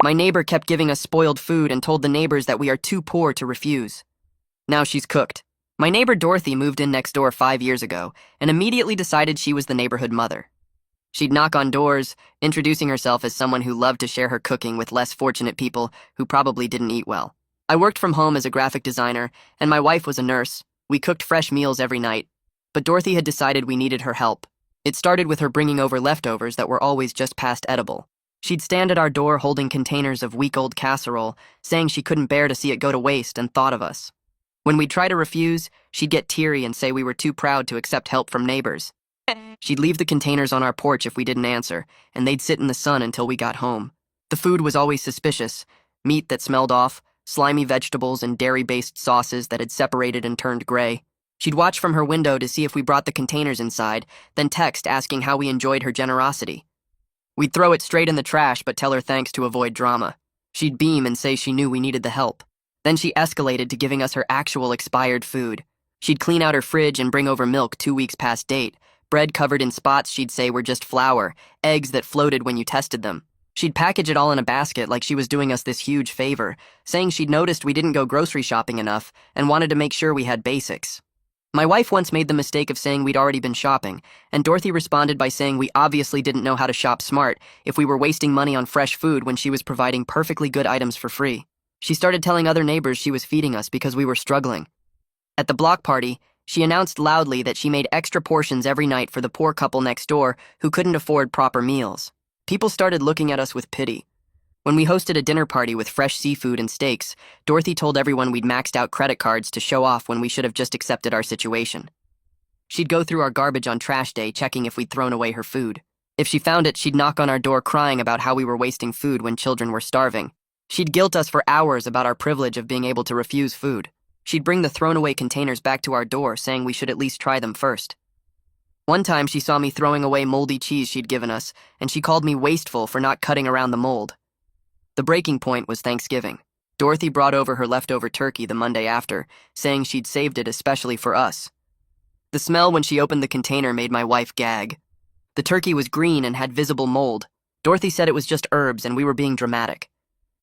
My neighbor kept giving us spoiled food and told the neighbors that we are too poor to refuse. Now she's cooked. My neighbor Dorothy moved in next door 5 years ago and immediately decided she was the neighborhood mother. She'd knock on doors, introducing herself as someone who loved to share her cooking with less fortunate people who probably didn't eat well. I worked from home as a graphic designer, and my wife was a nurse. We cooked fresh meals every night, but Dorothy had decided we needed her help. It started with her bringing over leftovers that were always just past edible. She'd stand at our door holding containers of week-old casserole, saying she couldn't bear to see it go to waste and thought of us. When we'd try to refuse, she'd get teary and say we were too proud to accept help from neighbors. She'd leave the containers on our porch if we didn't answer, and they'd sit in the sun until we got home. The food was always suspicious: meat that smelled off, slimy vegetables, and dairy-based sauces that had separated and turned gray. She'd watch from her window to see if we brought the containers inside, then text asking how we enjoyed her generosity. We'd throw it straight in the trash but tell her thanks to avoid drama. She'd beam and say she knew we needed the help. Then she escalated to giving us her actual expired food. She'd clean out her fridge and bring over milk 2 weeks past date, bread covered in spots she'd say were just flour, eggs that floated when you tested them. She'd package it all in a basket like she was doing us this huge favor, saying she'd noticed we didn't go grocery shopping enough and wanted to make sure we had basics. My wife once made the mistake of saying we'd already been shopping, and Dorothy responded by saying we obviously didn't know how to shop smart if we were wasting money on fresh food when she was providing perfectly good items for free. She started telling other neighbors she was feeding us because we were struggling. At the block party, she announced loudly that she made extra portions every night for the poor couple next door who couldn't afford proper meals. People started looking at us with pity. When we hosted a dinner party with fresh seafood and steaks, Dorothy told everyone we'd maxed out credit cards to show off when we should have just accepted our situation. She'd go through our garbage on trash day checking if we'd thrown away her food. If she found it, she'd knock on our door crying about how we were wasting food when children were starving. She'd guilt us for hours about our privilege of being able to refuse food. She'd bring the thrown-away containers back to our door, saying we should at least try them first. One time she saw me throwing away moldy cheese she'd given us, and she called me wasteful for not cutting around the mold. The breaking point was Thanksgiving. Dorothy brought over her leftover turkey the Monday after, saying she'd saved it especially for us. The smell when she opened the container made my wife gag. The turkey was green and had visible mold. Dorothy said it was just herbs and we were being dramatic.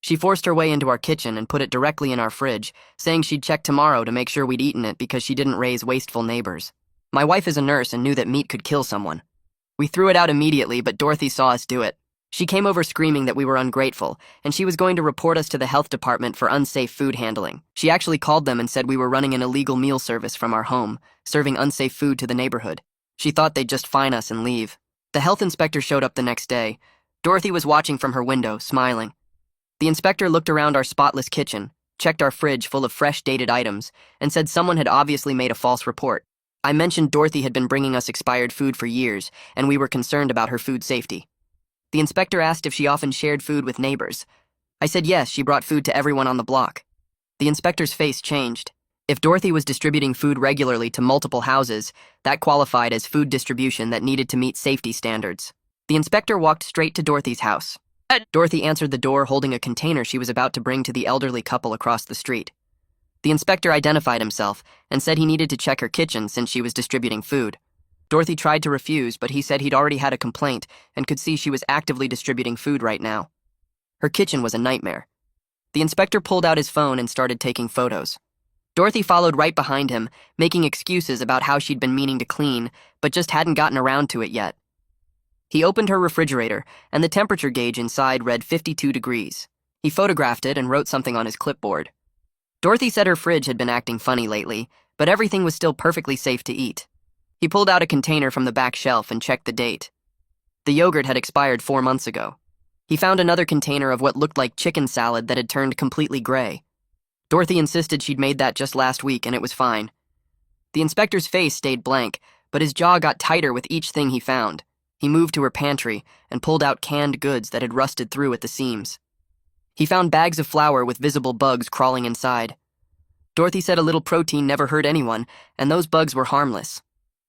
She forced her way into our kitchen and put it directly in our fridge, saying she'd check tomorrow to make sure we'd eaten it because she didn't raise wasteful neighbors. My wife is a nurse and knew that meat could kill someone. We threw it out immediately, but Dorothy saw us do it. She came over screaming that we were ungrateful, and she was going to report us to the health department for unsafe food handling. She actually called them and said we were running an illegal meal service from our home, serving unsafe food to the neighborhood. She thought they'd just fine us and leave. The health inspector showed up the next day. Dorothy was watching from her window, smiling. The inspector looked around our spotless kitchen, checked our fridge full of fresh dated items, and said someone had obviously made a false report. I mentioned Dorothy had been bringing us expired food for years, and we were concerned about her food safety. The inspector asked if she often shared food with neighbors. I said yes, she brought food to everyone on the block. The inspector's face changed. If Dorothy was distributing food regularly to multiple houses, that qualified as food distribution that needed to meet safety standards. The inspector walked straight to Dorothy's house. Dorothy answered the door holding a container she was about to bring to the elderly couple across the street. The inspector identified himself and said he needed to check her kitchen since she was distributing food. Dorothy tried to refuse, but he said he'd already had a complaint and could see she was actively distributing food right now. Her kitchen was a nightmare. The inspector pulled out his phone and started taking photos. Dorothy followed right behind him, making excuses about how she'd been meaning to clean, but just hadn't gotten around to it yet. He opened her refrigerator, and the temperature gauge inside read 52 degrees. He photographed it and wrote something on his clipboard. Dorothy said her fridge had been acting funny lately, but everything was still perfectly safe to eat. He pulled out a container from the back shelf and checked the date. The yogurt had expired 4 months ago. He found another container of what looked like chicken salad that had turned completely gray. Dorothy insisted she'd made that just last week and it was fine. The inspector's face stayed blank, but his jaw got tighter with each thing he found. He moved to her pantry and pulled out canned goods that had rusted through at the seams. He found bags of flour with visible bugs crawling inside. Dorothy said a little protein never hurt anyone, and those bugs were harmless.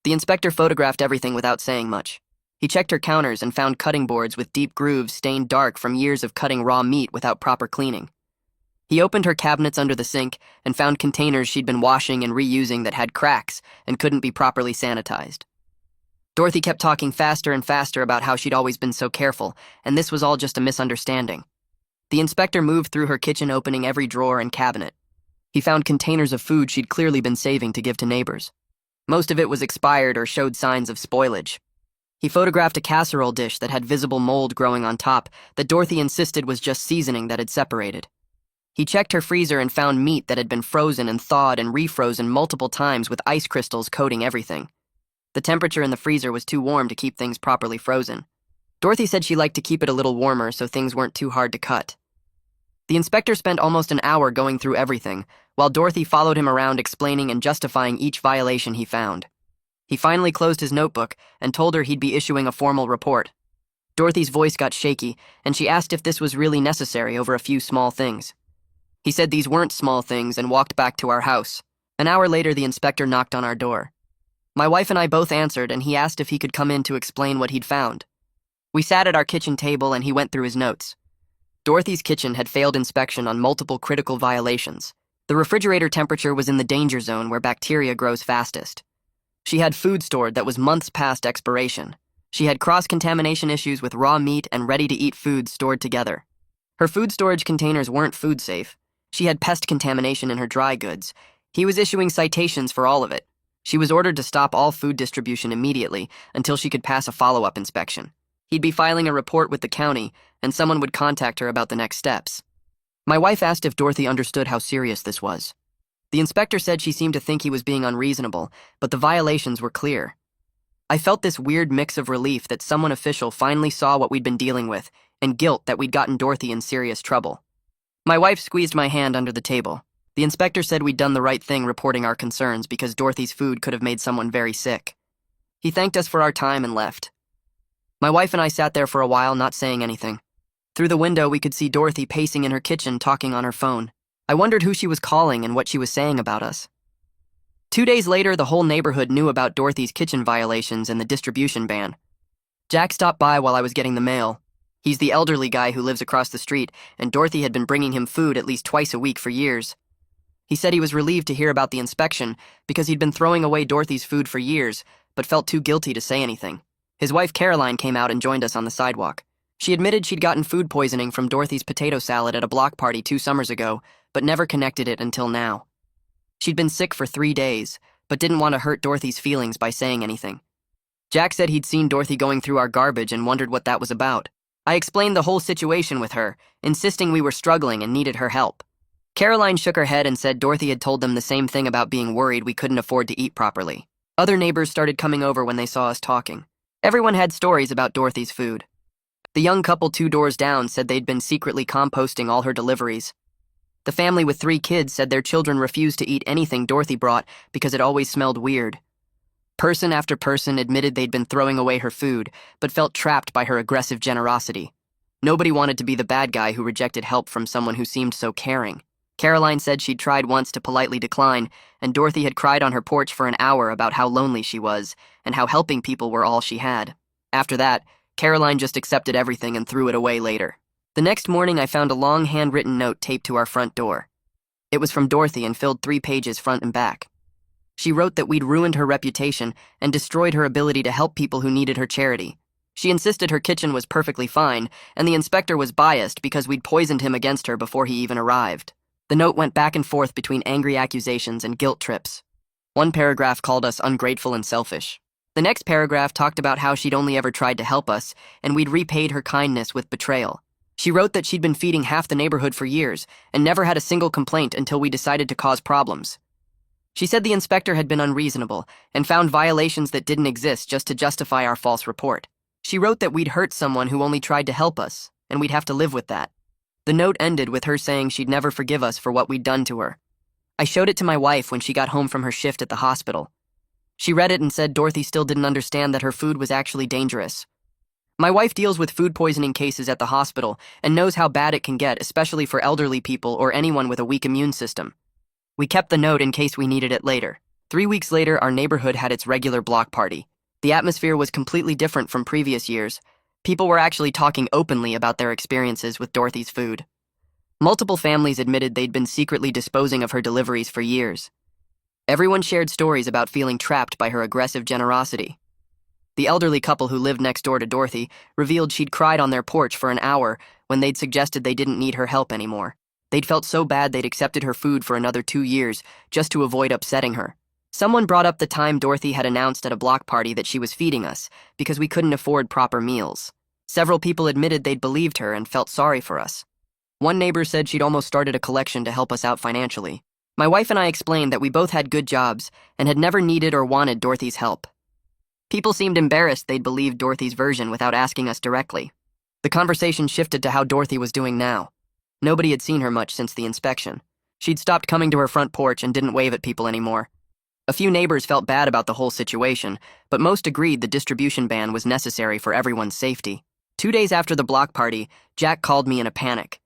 The inspector photographed everything without saying much. He checked her counters and found cutting boards with deep grooves stained dark from years of cutting raw meat without proper cleaning. He opened her cabinets under the sink and found containers she'd been washing and reusing that had cracks and couldn't be properly sanitized. Dorothy kept talking faster and faster about how she'd always been so careful, and this was all just a misunderstanding. The inspector moved through her kitchen, opening every drawer and cabinet. He found containers of food she'd clearly been saving to give to neighbors. Most of it was expired or showed signs of spoilage. He photographed a casserole dish that had visible mold growing on top that Dorothy insisted was just seasoning that had separated. He checked her freezer and found meat that had been frozen and thawed and refrozen multiple times with ice crystals coating everything. The temperature in the freezer was too warm to keep things properly frozen. Dorothy said she liked to keep it a little warmer so things weren't too hard to cut. The inspector spent almost an hour going through everything, while Dorothy followed him around explaining and justifying each violation he found. He finally closed his notebook and told her he'd be issuing a formal report. Dorothy's voice got shaky, and she asked if this was really necessary over a few small things. He said these weren't small things and walked back to our house. An hour later, the inspector knocked on our door. My wife and I both answered, and he asked if he could come in to explain what he'd found. We sat at our kitchen table and he went through his notes. Dorothy's kitchen had failed inspection on multiple critical violations. The refrigerator temperature was in the danger zone where bacteria grows fastest. She had food stored that was months past expiration. She had cross-contamination issues with raw meat and ready-to-eat foods stored together. Her food storage containers weren't food safe. She had pest contamination in her dry goods. He was issuing citations for all of it. She was ordered to stop all food distribution immediately until she could pass a follow-up inspection. He'd be filing a report with the county, and someone would contact her about the next steps. My wife asked if Dorothy understood how serious this was. The inspector said she seemed to think he was being unreasonable, but the violations were clear. I felt this weird mix of relief that someone official finally saw what we'd been dealing with, and guilt that we'd gotten Dorothy in serious trouble. My wife squeezed my hand under the table. The inspector said we'd done the right thing reporting our concerns because Dorothy's food could have made someone very sick. He thanked us for our time and left. My wife and I sat there for a while, not saying anything. Through the window, we could see Dorothy pacing in her kitchen, talking on her phone. I wondered who she was calling and what she was saying about us. 2 days later, the whole neighborhood knew about Dorothy's kitchen violations and the distribution ban. Jack stopped by while I was getting the mail. He's the elderly guy who lives across the street, and Dorothy had been bringing him food at least twice a week for years. He said he was relieved to hear about the inspection because he'd been throwing away Dorothy's food for years, but felt too guilty to say anything. His wife Caroline came out and joined us on the sidewalk. She admitted she'd gotten food poisoning from Dorothy's potato salad at a block party 2 summers ago, but never connected it until now. She'd been sick for 3 days, but didn't want to hurt Dorothy's feelings by saying anything. Jack said he'd seen Dorothy going through our garbage and wondered what that was about. I explained the whole situation with her, insisting we were struggling and needed her help. Caroline shook her head and said Dorothy had told them the same thing about being worried we couldn't afford to eat properly. Other neighbors started coming over when they saw us talking. Everyone had stories about Dorothy's food. The young couple 2 doors down said they'd been secretly composting all her deliveries. The family with 3 kids said their children refused to eat anything Dorothy brought because it always smelled weird. Person after person admitted they'd been throwing away her food, but felt trapped by her aggressive generosity. Nobody wanted to be the bad guy who rejected help from someone who seemed so caring. Caroline said she'd tried once to politely decline, and Dorothy had cried on her porch for an hour about how lonely she was and how helping people were all she had. After that, Caroline just accepted everything and threw it away later. The next morning, I found a long handwritten note taped to our front door. It was from Dorothy and filled 3 pages front and back. She wrote that we'd ruined her reputation and destroyed her ability to help people who needed her charity. She insisted her kitchen was perfectly fine, and the inspector was biased because we'd poisoned him against her before he even arrived. The note went back and forth between angry accusations and guilt trips. One paragraph called us ungrateful and selfish. The next paragraph talked about how she'd only ever tried to help us, and we'd repaid her kindness with betrayal. She wrote that she'd been feeding half the neighborhood for years and never had a single complaint until we decided to cause problems. She said the inspector had been unreasonable and found violations that didn't exist just to justify our false report. She wrote that we'd hurt someone who only tried to help us, and we'd have to live with that. The note ended with her saying she'd never forgive us for what we'd done to her. I showed it to my wife when she got home from her shift at the hospital. She read it and said Dorothy still didn't understand that her food was actually dangerous. My wife deals with food poisoning cases at the hospital and knows how bad it can get, especially for elderly people or anyone with a weak immune system. We kept the note in case we needed it later. 3 weeks later, our neighborhood had its regular block party. The atmosphere was completely different from previous years. People were actually talking openly about their experiences with Dorothy's food. Multiple families admitted they'd been secretly disposing of her deliveries for years. Everyone shared stories about feeling trapped by her aggressive generosity. The elderly couple who lived next door to Dorothy revealed she'd cried on their porch for an hour when they'd suggested they didn't need her help anymore. They'd felt so bad they'd accepted her food for another 2 years just to avoid upsetting her. Someone brought up the time Dorothy had announced at a block party that she was feeding us because we couldn't afford proper meals. Several people admitted they'd believed her and felt sorry for us. One neighbor said she'd almost started a collection to help us out financially. My wife and I explained that we both had good jobs and had never needed or wanted Dorothy's help. People seemed embarrassed they'd believed Dorothy's version without asking us directly. The conversation shifted to how Dorothy was doing now. Nobody had seen her much since the inspection. She'd stopped coming to her front porch and didn't wave at people anymore. A few neighbors felt bad about the whole situation, but most agreed the distribution ban was necessary for everyone's safety. 2 days after the block party, Jack called me in a panic.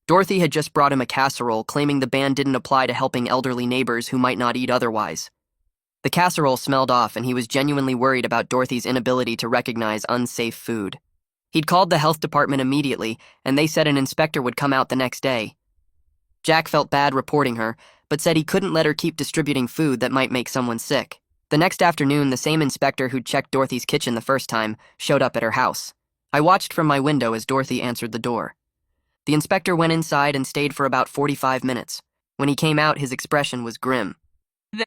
Dorothy had just brought him a casserole, claiming the ban didn't apply to helping elderly neighbors who might not eat otherwise. The casserole smelled off, and he was genuinely worried about Dorothy's inability to recognize unsafe food. He'd called the health department immediately, and they said an inspector would come out the next day. Jack felt bad reporting her, but said he couldn't let her keep distributing food that might make someone sick. The next afternoon, the same inspector who'd checked Dorothy's kitchen the first time showed up at her house. I watched from my window as Dorothy answered the door. The inspector went inside and stayed for about 45 minutes. When he came out, his expression was grim.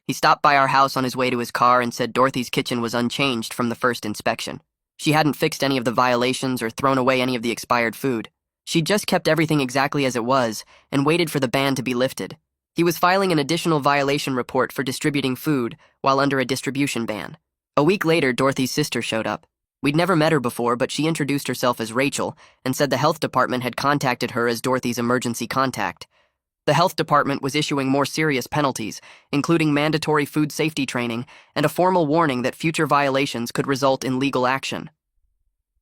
He stopped by our house on his way to his car and said Dorothy's kitchen was unchanged from the first inspection. She hadn't fixed any of the violations or thrown away any of the expired food. She'd just kept everything exactly as it was and waited for the ban to be lifted. He was filing an additional violation report for distributing food while under a distribution ban. A week later, Dorothy's sister showed up. We'd never met her before, but she introduced herself as Rachel and said the health department had contacted her as Dorothy's emergency contact. The health department was issuing more serious penalties, including mandatory food safety training and a formal warning that future violations could result in legal action.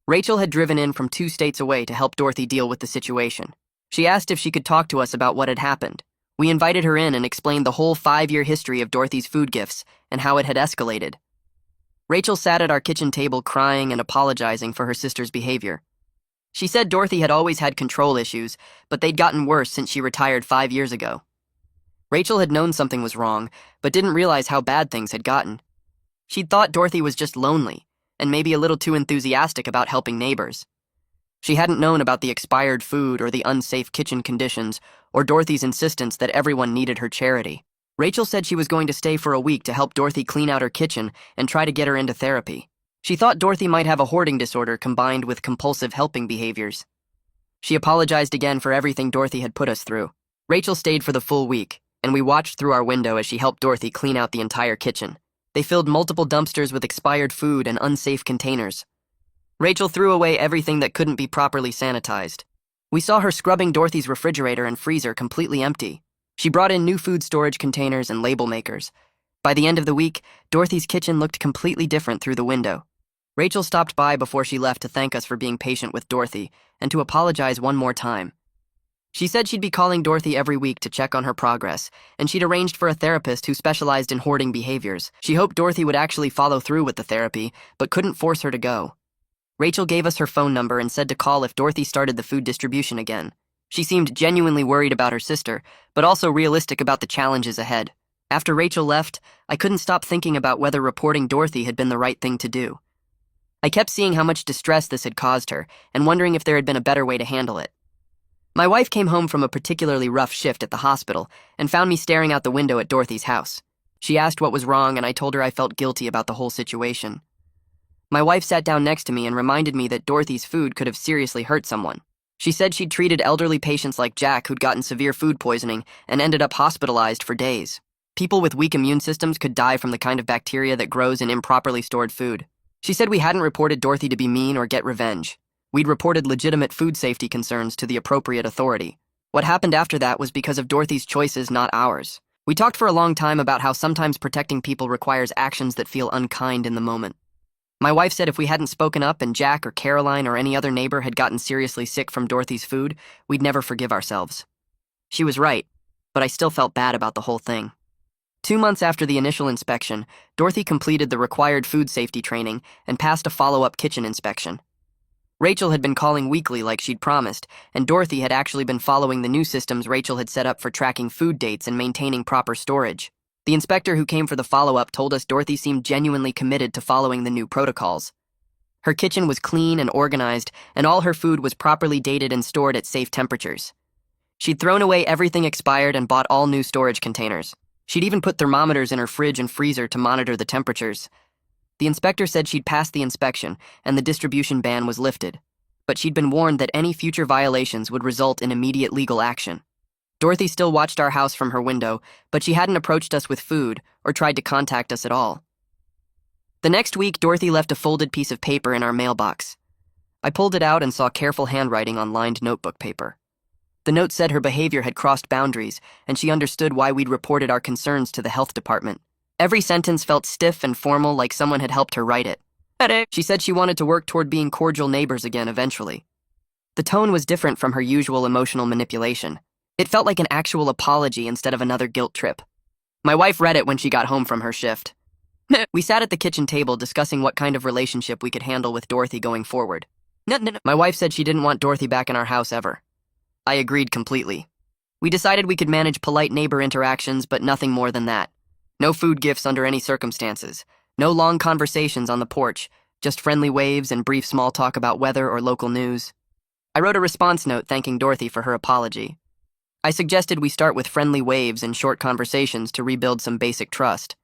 Rachel had driven in from 2 states away to help Dorothy deal with the situation. She asked if she could talk to us about what had happened. We invited her in and explained the whole 5-year history of Dorothy's food gifts and how it had escalated. Rachel sat at our kitchen table crying and apologizing for her sister's behavior. She said Dorothy had always had control issues, but they'd gotten worse since she retired 5 years ago. Rachel had known something was wrong, but didn't realize how bad things had gotten. She'd thought Dorothy was just lonely, and maybe a little too enthusiastic about helping neighbors. She hadn't known about the expired food or the unsafe kitchen conditions, or Dorothy's insistence that everyone needed her charity. Rachel said she was going to stay for a week to help Dorothy clean out her kitchen and try to get her into therapy. She thought Dorothy might have a hoarding disorder combined with compulsive helping behaviors. She apologized again for everything Dorothy had put us through. Rachel stayed for the full week, and we watched through our window as she helped Dorothy clean out the entire kitchen. They filled multiple dumpsters with expired food and unsafe containers. Rachel threw away everything that couldn't be properly sanitized. We saw her scrubbing Dorothy's refrigerator and freezer completely empty. She brought in new food storage containers and label makers. By the end of the week, Dorothy's kitchen looked completely different through the window. Rachel stopped by before she left to thank us for being patient with Dorothy and to apologize one more time. She said she'd be calling Dorothy every week to check on her progress, and she'd arranged for a therapist who specialized in hoarding behaviors. She hoped Dorothy would actually follow through with the therapy, but couldn't force her to go. Rachel gave us her phone number and said to call if Dorothy started the food distribution again. She seemed genuinely worried about her sister, but also realistic about the challenges ahead. After Rachel left, I couldn't stop thinking about whether reporting Dorothy had been the right thing to do. I kept seeing how much distress this had caused her and wondering if there had been a better way to handle it. My wife came home from a particularly rough shift at the hospital and found me staring out the window at Dorothy's house. She asked what was wrong, and I told her I felt guilty about the whole situation. My wife sat down next to me and reminded me that Dorothy's food could have seriously hurt someone. She said she'd treated elderly patients like Jack who'd gotten severe food poisoning and ended up hospitalized for days. People with weak immune systems could die from the kind of bacteria that grows in improperly stored food. She said we hadn't reported Dorothy to be mean or get revenge. We'd reported legitimate food safety concerns to the appropriate authority. What happened after that was because of Dorothy's choices, not ours. We talked for a long time about how sometimes protecting people requires actions that feel unkind in the moment. My wife said if we hadn't spoken up and Jack or Caroline or any other neighbor had gotten seriously sick from Dorothy's food, we'd never forgive ourselves. She was right, but I still felt bad about the whole thing. 2 months after the initial inspection, Dorothy completed the required food safety training and passed a follow-up kitchen inspection. Rachel had been calling weekly like she'd promised, and Dorothy had actually been following the new systems Rachel had set up for tracking food dates and maintaining proper storage. The inspector who came for the follow-up told us Dorothy seemed genuinely committed to following the new protocols. Her kitchen was clean and organized, and all her food was properly dated and stored at safe temperatures. She'd thrown away everything expired and bought all new storage containers. She'd even put thermometers in her fridge and freezer to monitor the temperatures. The inspector said she'd passed the inspection and the distribution ban was lifted, but she'd been warned that any future violations would result in immediate legal action. Dorothy still watched our house from her window, but she hadn't approached us with food or tried to contact us at all. The next week, Dorothy left a folded piece of paper in our mailbox. I pulled it out and saw careful handwriting on lined notebook paper. The note said her behavior had crossed boundaries, and she understood why we'd reported our concerns to the health department. Every sentence felt stiff and formal, like someone had helped her write it. She said she wanted to work toward being cordial neighbors again eventually. The tone was different from her usual emotional manipulation. It felt like an actual apology instead of another guilt trip. My wife read it when she got home from her shift. We sat at the kitchen table discussing what kind of relationship we could handle with Dorothy going forward. My wife said she didn't want Dorothy back in our house ever. I agreed completely. We decided we could manage polite neighbor interactions, but nothing more than that. No food gifts under any circumstances. No long conversations on the porch, just friendly waves and brief small talk about weather or local news. I wrote a response note thanking Dorothy for her apology. I suggested we start with friendly waves and short conversations to rebuild some basic trust.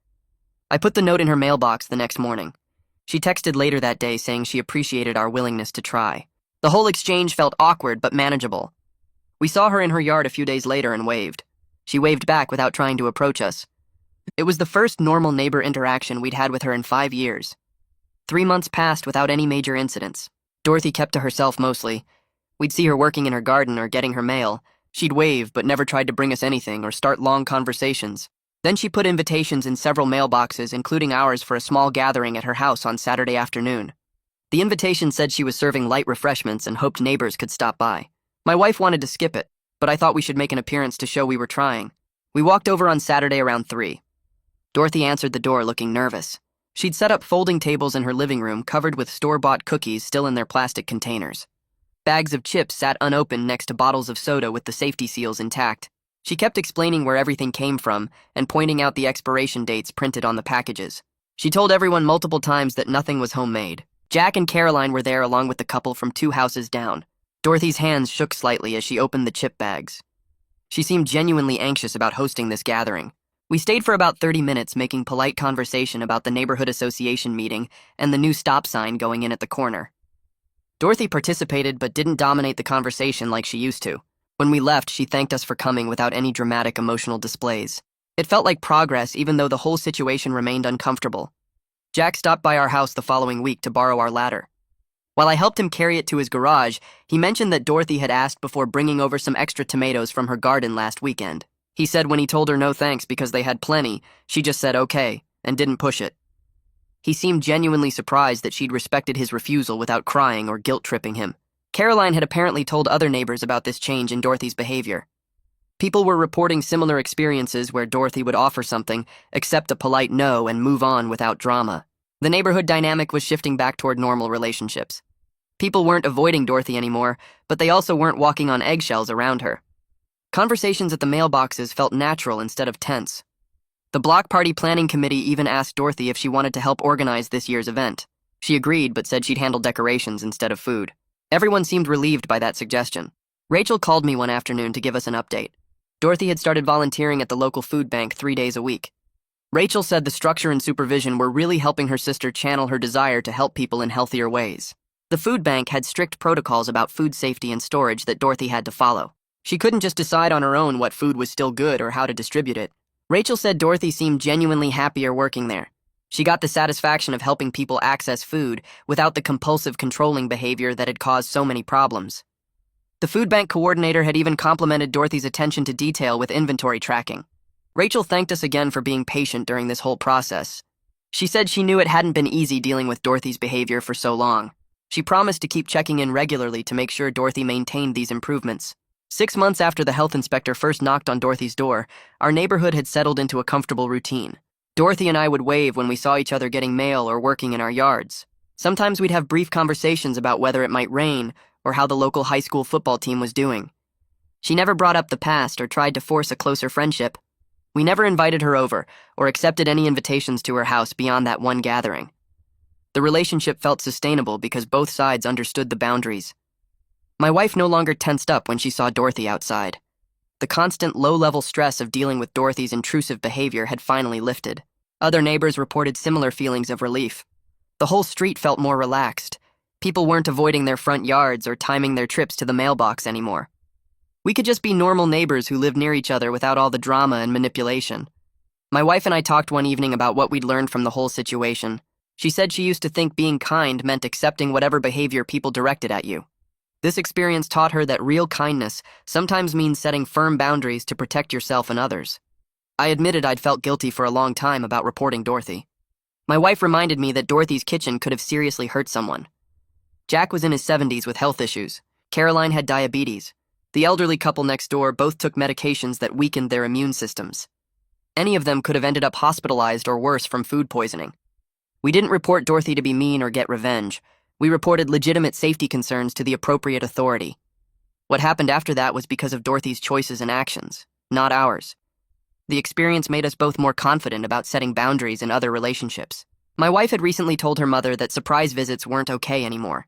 I put the note in her mailbox the next morning. She texted later that day saying she appreciated our willingness to try. The whole exchange felt awkward but manageable. We saw her in her yard a few days later and waved. She waved back without trying to approach us. It was the first normal neighbor interaction we'd had with her in 5 years. 3 months passed without any major incidents. Dorothy kept to herself mostly. We'd see her working in her garden or getting her mail. She'd wave but never tried to bring us anything or start long conversations. Then she put invitations in several mailboxes, including ours, for a small gathering at her house on Saturday afternoon. The invitation said she was serving light refreshments and hoped neighbors could stop by. My wife wanted to skip it, but I thought we should make an appearance to show we were trying. We walked over on Saturday around 3. Dorothy answered the door looking nervous. She'd set up folding tables in her living room covered with store-bought cookies still in their plastic containers. Bags of chips sat unopened next to bottles of soda with the safety seals intact. She kept explaining where everything came from and pointing out the expiration dates printed on the packages. She told everyone multiple times that nothing was homemade. Jack and Caroline were there along with the couple from 2 houses down. Dorothy's hands shook slightly as she opened the chip bags. She seemed genuinely anxious about hosting this gathering. We stayed for about 30 minutes making polite conversation about the neighborhood association meeting and the new stop sign going in at the corner. Dorothy participated but didn't dominate the conversation like she used to. When we left, she thanked us for coming without any dramatic emotional displays. It felt like progress even though the whole situation remained uncomfortable. Jack stopped by our house the following week to borrow our ladder. While I helped him carry it to his garage, he mentioned that Dorothy had asked before bringing over some extra tomatoes from her garden last weekend. He said when he told her no thanks because they had plenty, she just said okay and didn't push it. He seemed genuinely surprised that she'd respected his refusal without crying or guilt-tripping him. Caroline had apparently told other neighbors about this change in Dorothy's behavior. People were reporting similar experiences where Dorothy would offer something, accept a polite no, and move on without drama. The neighborhood dynamic was shifting back toward normal relationships. People weren't avoiding Dorothy anymore, but they also weren't walking on eggshells around her. Conversations at the mailboxes felt natural instead of tense. The block party planning committee even asked Dorothy if she wanted to help organize this year's event. She agreed, but said she'd handle decorations instead of food. Everyone seemed relieved by that suggestion. Rachel called me one afternoon to give us an update. Dorothy had started volunteering at the local food bank 3 days a week. Rachel said the structure and supervision were really helping her sister channel her desire to help people in healthier ways. The food bank had strict protocols about food safety and storage that Dorothy had to follow. She couldn't just decide on her own what food was still good or how to distribute it. Rachel said Dorothy seemed genuinely happier working there. She got the satisfaction of helping people access food without the compulsive controlling behavior that had caused so many problems. The food bank coordinator had even complimented Dorothy's attention to detail with inventory tracking. Rachel thanked us again for being patient during this whole process. She said she knew it hadn't been easy dealing with Dorothy's behavior for so long. She promised to keep checking in regularly to make sure Dorothy maintained these improvements. 6 months after the health inspector first knocked on Dorothy's door, our neighborhood had settled into a comfortable routine. Dorothy and I would wave when we saw each other getting mail or working in our yards. Sometimes we'd have brief conversations about whether it might rain or how the local high school football team was doing. She never brought up the past or tried to force a closer friendship. We never invited her over or accepted any invitations to her house beyond that one gathering. The relationship felt sustainable because both sides understood the boundaries. My wife no longer tensed up when she saw Dorothy outside. The constant low-level stress of dealing with Dorothy's intrusive behavior had finally lifted. Other neighbors reported similar feelings of relief. The whole street felt more relaxed. People weren't avoiding their front yards or timing their trips to the mailbox anymore. We could just be normal neighbors who lived near each other without all the drama and manipulation. My wife and I talked one evening about what we'd learned from the whole situation. She said she used to think being kind meant accepting whatever behavior people directed at you. This experience taught her that real kindness sometimes means setting firm boundaries to protect yourself and others. I admitted I'd felt guilty for a long time about reporting Dorothy. My wife reminded me that Dorothy's kitchen could have seriously hurt someone. Jack was in his 70s with health issues. Caroline had diabetes. The elderly couple next door both took medications that weakened their immune systems. Any of them could have ended up hospitalized or worse from food poisoning. We didn't report Dorothy to be mean or get revenge. We reported legitimate safety concerns to the appropriate authority. What happened after that was because of Dorothy's choices and actions, not ours. The experience made us both more confident about setting boundaries in other relationships. My wife had recently told her mother that surprise visits weren't okay anymore.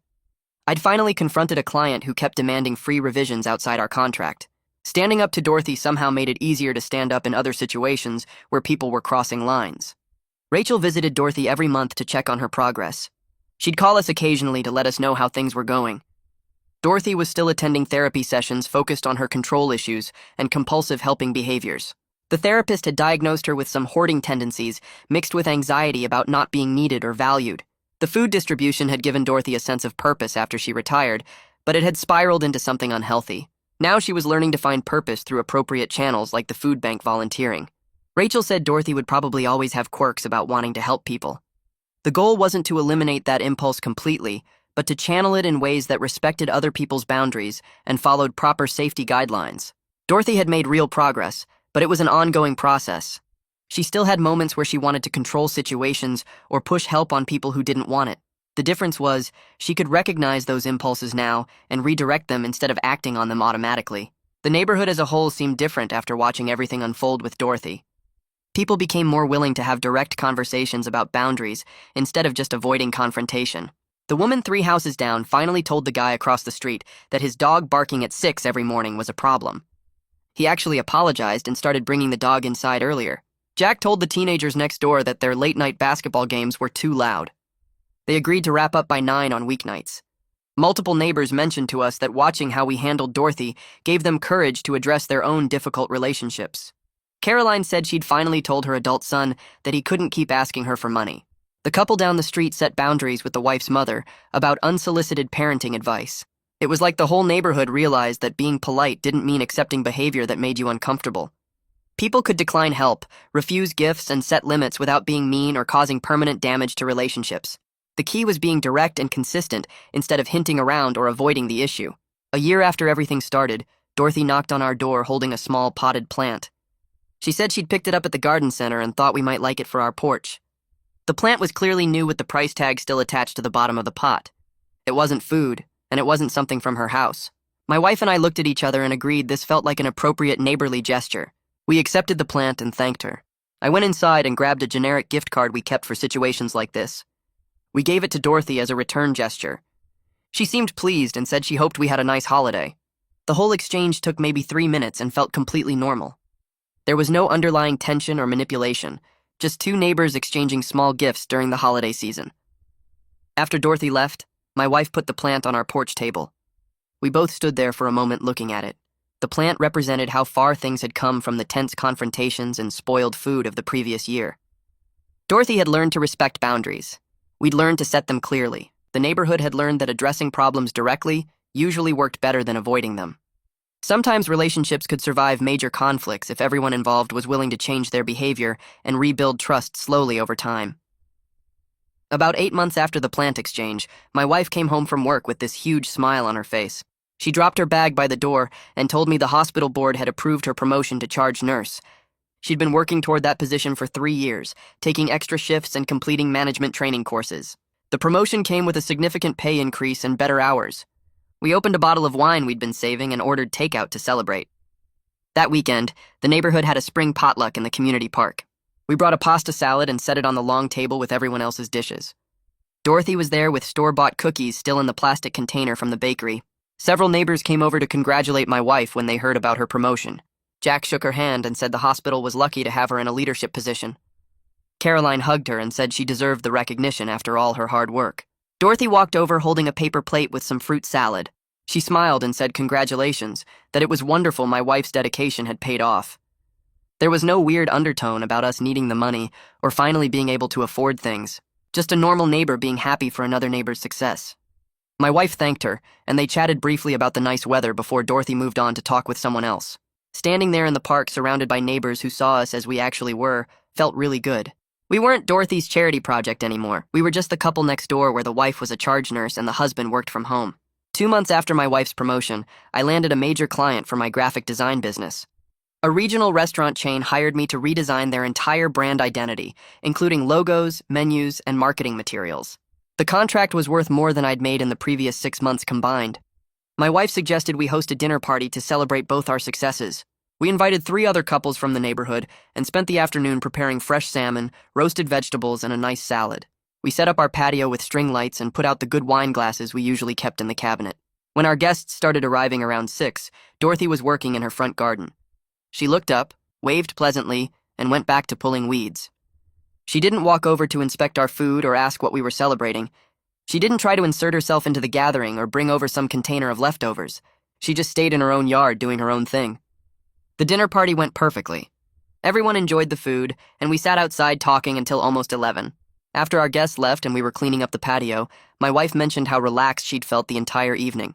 I'd finally confronted a client who kept demanding free revisions outside our contract. Standing up to Dorothy somehow made it easier to stand up in other situations where people were crossing lines. Rachel visited Dorothy every month to check on her progress. She'd call us occasionally to let us know how things were going. Dorothy was still attending therapy sessions focused on her control issues and compulsive helping behaviors. The therapist had diagnosed her with some hoarding tendencies mixed with anxiety about not being needed or valued. The food distribution had given Dorothy a sense of purpose after she retired, but it had spiraled into something unhealthy. Now she was learning to find purpose through appropriate channels like the food bank volunteering. Rachel said Dorothy would probably always have quirks about wanting to help people. The goal wasn't to eliminate that impulse completely, but to channel it in ways that respected other people's boundaries and followed proper safety guidelines. Dorothy had made real progress, but it was an ongoing process. She still had moments where she wanted to control situations or push help on people who didn't want it. The difference was, she could recognize those impulses now and redirect them instead of acting on them automatically. The neighborhood as a whole seemed different after watching everything unfold with Dorothy. People became more willing to have direct conversations about boundaries instead of just avoiding confrontation. The woman 3 houses down finally told the guy across the street that his dog barking at 6 every morning was a problem. He actually apologized and started bringing the dog inside earlier. Jack told the teenagers next door that their late-night basketball games were too loud. They agreed to wrap up by 9 on weeknights. Multiple neighbors mentioned to us that watching how we handled Dorothy gave them courage to address their own difficult relationships. Caroline said she'd finally told her adult son that he couldn't keep asking her for money. The couple down the street set boundaries with the wife's mother about unsolicited parenting advice. It was like the whole neighborhood realized that being polite didn't mean accepting behavior that made you uncomfortable. People could decline help, refuse gifts, and set limits without being mean or causing permanent damage to relationships. The key was being direct and consistent instead of hinting around or avoiding the issue. A year after everything started, Dorothy knocked on our door holding a small potted plant. She said she'd picked it up at the garden center and thought we might like it for our porch. The plant was clearly new with the price tag still attached to the bottom of the pot. It wasn't food, and it wasn't something from her house. My wife and I looked at each other and agreed this felt like an appropriate neighborly gesture. We accepted the plant and thanked her. I went inside and grabbed a generic gift card we kept for situations like this. We gave it to Dorothy as a return gesture. She seemed pleased and said she hoped we had a nice holiday. The whole exchange took maybe 3 minutes and felt completely normal. There was no underlying tension or manipulation, just 2 neighbors exchanging small gifts during the holiday season. After Dorothy left, my wife put the plant on our porch table. We both stood there for a moment looking at it. The plant represented how far things had come from the tense confrontations and spoiled food of the previous year. Dorothy had learned to respect boundaries. We'd learned to set them clearly. The neighborhood had learned that addressing problems directly usually worked better than avoiding them. Sometimes relationships could survive major conflicts if everyone involved was willing to change their behavior and rebuild trust slowly over time. About 8 months after the plant exchange, my wife came home from work with this huge smile on her face. She dropped her bag by the door and told me the hospital board had approved her promotion to charge nurse. She'd been working toward that position for 3 years, taking extra shifts and completing management training courses. The promotion came with a significant pay increase and better hours. We opened a bottle of wine we'd been saving and ordered takeout to celebrate. That weekend, the neighborhood had a spring potluck in the community park. We brought a pasta salad and set it on the long table with everyone else's dishes. Dorothy was there with store-bought cookies still in the plastic container from the bakery. Several neighbors came over to congratulate my wife when they heard about her promotion. Jack shook her hand and said the hospital was lucky to have her in a leadership position. Caroline hugged her and said she deserved the recognition after all her hard work. Dorothy walked over holding a paper plate with some fruit salad. She smiled and said congratulations, that it was wonderful my wife's dedication had paid off. There was no weird undertone about us needing the money or finally being able to afford things, just a normal neighbor being happy for another neighbor's success. My wife thanked her, and they chatted briefly about the nice weather before Dorothy moved on to talk with someone else. Standing there in the park surrounded by neighbors who saw us as we actually were felt really good. We weren't Dorothy's charity project anymore. We were just the couple next door where the wife was a charge nurse and the husband worked from home. 2 months after my wife's promotion, I landed a major client for my graphic design business. A regional restaurant chain hired me to redesign their entire brand identity, including logos, menus, and marketing materials. The contract was worth more than I'd made in the previous 6 months combined. My wife suggested we host a dinner party to celebrate both our successes. We invited 3 other couples from the neighborhood and spent the afternoon preparing fresh salmon, roasted vegetables, and a nice salad. We set up our patio with string lights and put out the good wine glasses we usually kept in the cabinet. When our guests started arriving around 6, Dorothy was working in her front garden. She looked up, waved pleasantly, and went back to pulling weeds. She didn't walk over to inspect our food or ask what we were celebrating. She didn't try to insert herself into the gathering or bring over some container of leftovers. She just stayed in her own yard doing her own thing. The dinner party went perfectly. Everyone enjoyed the food, and we sat outside talking until almost 11. After our guests left and we were cleaning up the patio, my wife mentioned how relaxed she'd felt the entire evening.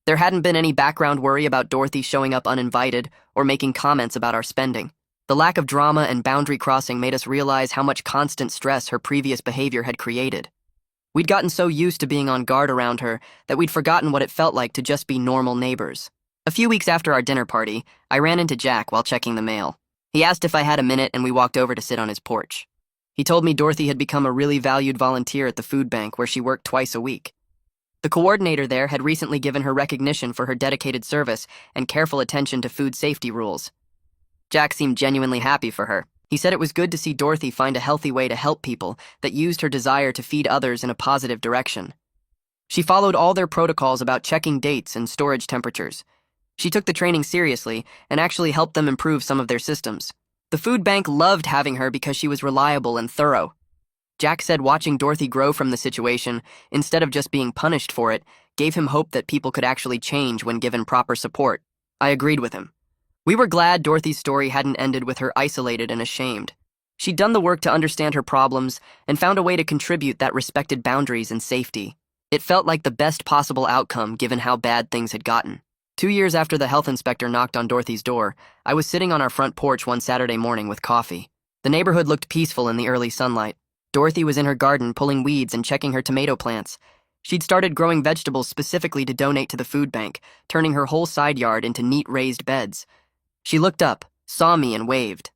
There hadn't been any background worry about Dorothy showing up uninvited or making comments about our spending. The lack of drama and boundary crossing made us realize how much constant stress her previous behavior had created. We'd gotten so used to being on guard around her that we'd forgotten what it felt like to just be normal neighbors. A few weeks after our dinner party, I ran into Jack while checking the mail. He asked if I had a minute and we walked over to sit on his porch. He told me Dorothy had become a really valued volunteer at the food bank where she worked twice a week. The coordinator there had recently given her recognition for her dedicated service and careful attention to food safety rules. Jack seemed genuinely happy for her. He said it was good to see Dorothy find a healthy way to help people that used her desire to feed others in a positive direction. She followed all their protocols about checking dates and storage temperatures. She took the training seriously and actually helped them improve some of their systems. The food bank loved having her because she was reliable and thorough. Jack said watching Dorothy grow from the situation, instead of just being punished for it, gave him hope that people could actually change when given proper support. I agreed with him. We were glad Dorothy's story hadn't ended with her isolated and ashamed. She'd done the work to understand her problems and found a way to contribute that respected boundaries and safety. It felt like the best possible outcome given how bad things had gotten. 2 years after the health inspector knocked on Dorothy's door, I was sitting on our front porch one Saturday morning with coffee. The neighborhood looked peaceful in the early sunlight. Dorothy was in her garden pulling weeds and checking her tomato plants. She'd started growing vegetables specifically to donate to the food bank, turning her whole side yard into neat raised beds. She looked up, saw me, and waved.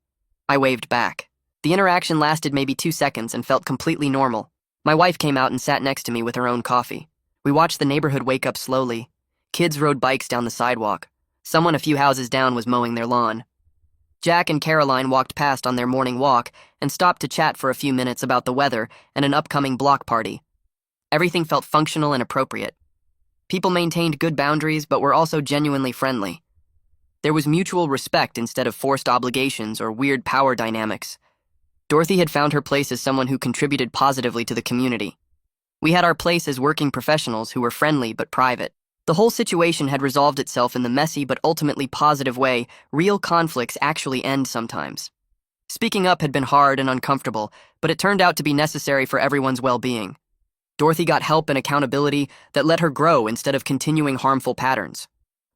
I waved back. The interaction lasted maybe 2 seconds and felt completely normal. My wife came out and sat next to me with her own coffee. We watched the neighborhood wake up slowly. Kids rode bikes down the sidewalk. Someone a few houses down was mowing their lawn. Jack and Caroline walked past on their morning walk and stopped to chat for a few minutes about the weather and an upcoming block party. Everything felt functional and appropriate. People maintained good boundaries but were also genuinely friendly. There was mutual respect instead of forced obligations or weird power dynamics. Dorothy had found her place as someone who contributed positively to the community. We had our place as working professionals who were friendly but private. The whole situation had resolved itself in the messy but ultimately positive way real conflicts actually end sometimes. Speaking up had been hard and uncomfortable, but it turned out to be necessary for everyone's well-being. Dorothy got help and accountability that let her grow instead of continuing harmful patterns.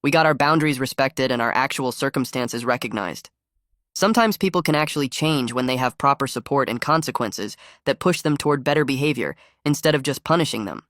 We got our boundaries respected and our actual circumstances recognized. Sometimes people can actually change when they have proper support and consequences that push them toward better behavior instead of just punishing them.